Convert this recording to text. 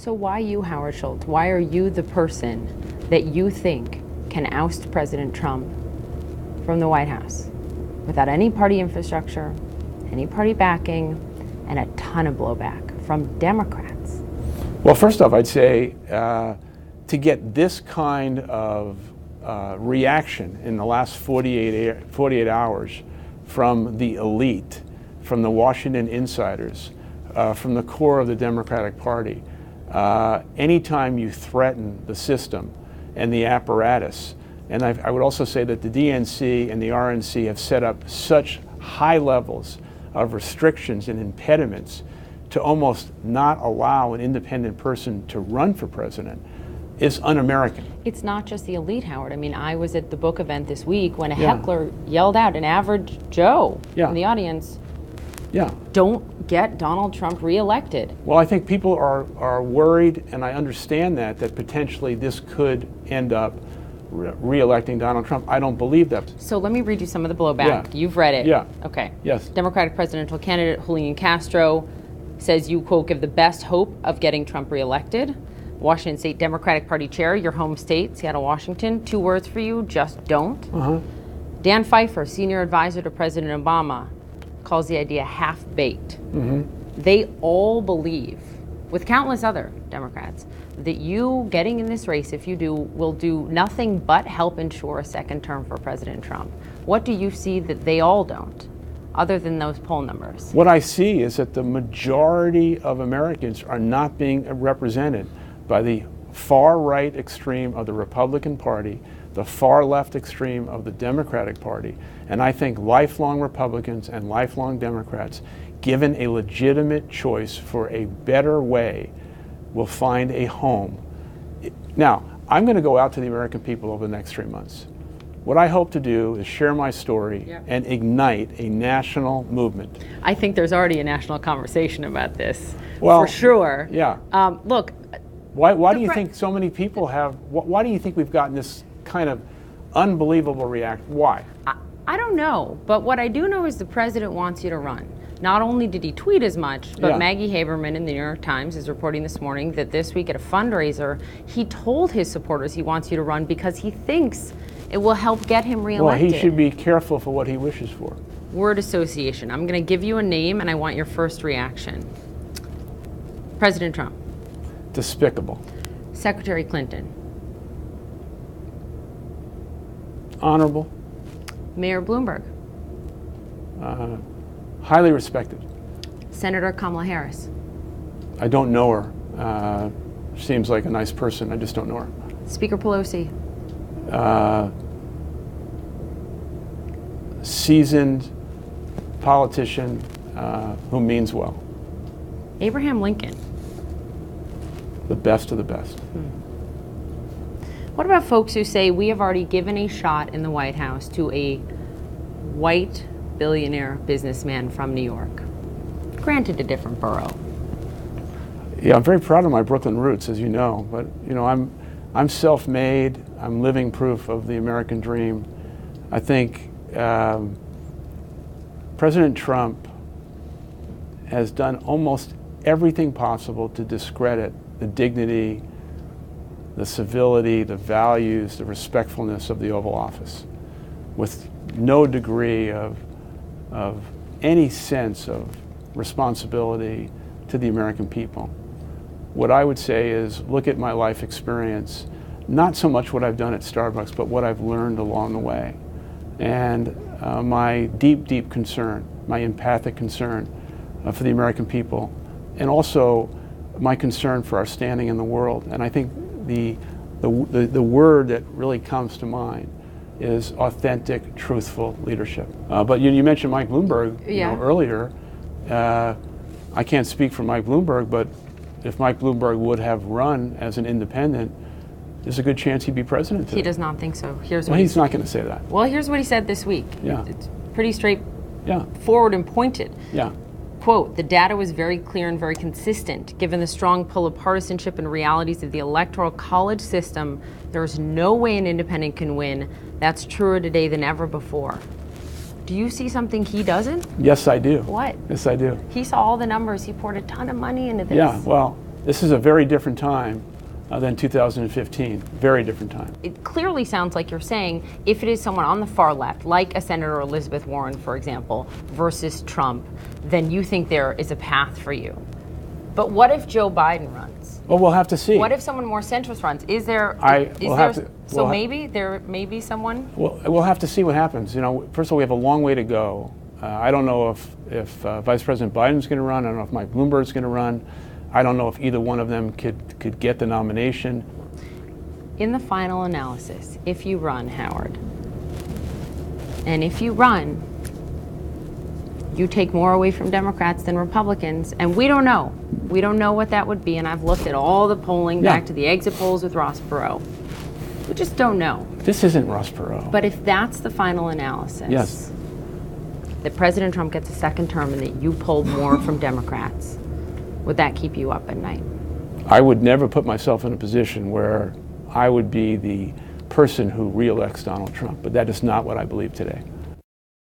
So why you, Howard Schultz? Why are you the person that you think can oust President Trump from the White House without any party infrastructure, any party backing, and a ton of blowback from Democrats? Well, first off, I'd say to get this kind of reaction in the last 48 hours from the elite, from the Washington insiders, from the core of the Democratic Party, anytime you threaten the system and the apparatus, and I would also say that the DNC and the RNC have set up such high levels of restrictions and impediments to almost not allow an independent person to run for president is un-American. It's not just the elite, Howard. I mean, I was at the book event this week when a heckler yelled out, an average Joe in the audience, don't get Donald Trump reelected. Well, I think people are worried, and I understand that potentially this could end up re-electing Donald Trump. I don't believe that. So let me read you some of the blowback. You've read it. Yeah. Okay. Yes. Democratic presidential candidate Julian Castro says you, quote, give the best hope of getting Trump reelected. Washington State Democratic Party chair, your home state, Seattle, Washington, 2 words for you, just don't. Dan Pfeiffer, senior advisor to President Obama, calls the idea half-baked. They all believe, with countless other Democrats, that you getting in this race, if you do, will do nothing but help ensure a second term for President Trump. What do you see that they all don't, other than those poll numbers? What I see is that the majority of Americans are not being represented by the far right extreme of the Republican Party, the far left extreme of the Democratic Party, and I think lifelong Republicans and lifelong Democrats, given a legitimate choice for a better way, will find a home. Now, I'm going to go out to the American people over the next 3 months. What I hope to do is share my story and ignite a national movement. I think there's already a national conversation about this, well, for sure. Yeah. Look. Why do you think so many people have, why do you think we've gotten this kind of unbelievable reaction? Why? I don't know, but what I do know is the president wants you to run. Not only did he tweet as much, but Maggie Haberman in the New York Times is reporting this morning that this week at a fundraiser, he told his supporters he wants you to run because he thinks it will help get him reelected. Well, he should be careful for what he wishes for. Word association. I'm going to give you a name and I want your first reaction. President Trump. Despicable. Secretary Clinton. Honorable. Mayor Bloomberg. Highly respected. Senator Kamala Harris. I don't know her. Seems like a nice person. I just don't know her. Speaker Pelosi. Seasoned politician who means well. Abraham Lincoln. The best of the best. What about folks who say we have already given a shot in the White House to a white billionaire businessman from New York? Granted, a different borough. Yeah, I'm very proud of my Brooklyn roots, as you know. But you know, I'm self-made. I'm living proof of the American dream. I think President Trump has done almost everything possible to discredit the dignity, the civility, the values, the respectfulness of the Oval Office, with no degree of any sense of responsibility to the American people. What I would say is look at my life experience, not so much what I've done at Starbucks, but what I've learned along the way. And my deep, deep concern, my empathic concern for the American people, and also my concern for our standing in the world. And I think the word that really comes to mind is authentic, truthful leadership. But you mentioned Mike Bloomberg earlier. I can't speak for Mike Bloomberg, but if Mike Bloomberg would have run as an independent, there's a good chance he'd be president today. He does not think so. He's not going to say that. Well, here's what he said this week. Yeah. It's pretty straightforward and pointed. Yeah. Quote, the data was very clear and very consistent. Given the strong pull of partisanship and realities of the electoral college system, there's no way an independent can win. That's truer today than ever before. Do you see something he doesn't? Yes, I do. What? Yes, I do. He saw all the numbers. He poured a ton of money into this. Yeah, well, This is a very different time than 2015. Very different time. It clearly sounds like you're saying if it is someone on the far left, like a Senator Elizabeth Warren, for example, versus Trump, then you think there is a path for you. But what if Joe Biden runs? Well, we'll have to see. What if someone more centrist runs? Maybe there may be someone? Well, we'll have to see what happens. You know, first of all, we have a long way to go. I don't know if Vice President Biden's going to run. I don't know if Mike Bloomberg's going to run. I don't know if either one of them could get the nomination. In the final analysis, if you run, Howard, and if you run, you take more away from Democrats than Republicans, and we don't know. We don't know what that would be, and I've looked at all the polling back to the exit polls with Ross Perot. We just don't know. This isn't Ross Perot. But if that's the final analysis, yes, that President Trump gets a second term and that you polled more from Democrats, would that keep you up at night? I would never put myself in a position where I would be the person who reelects Donald Trump, but that is not what I believe today.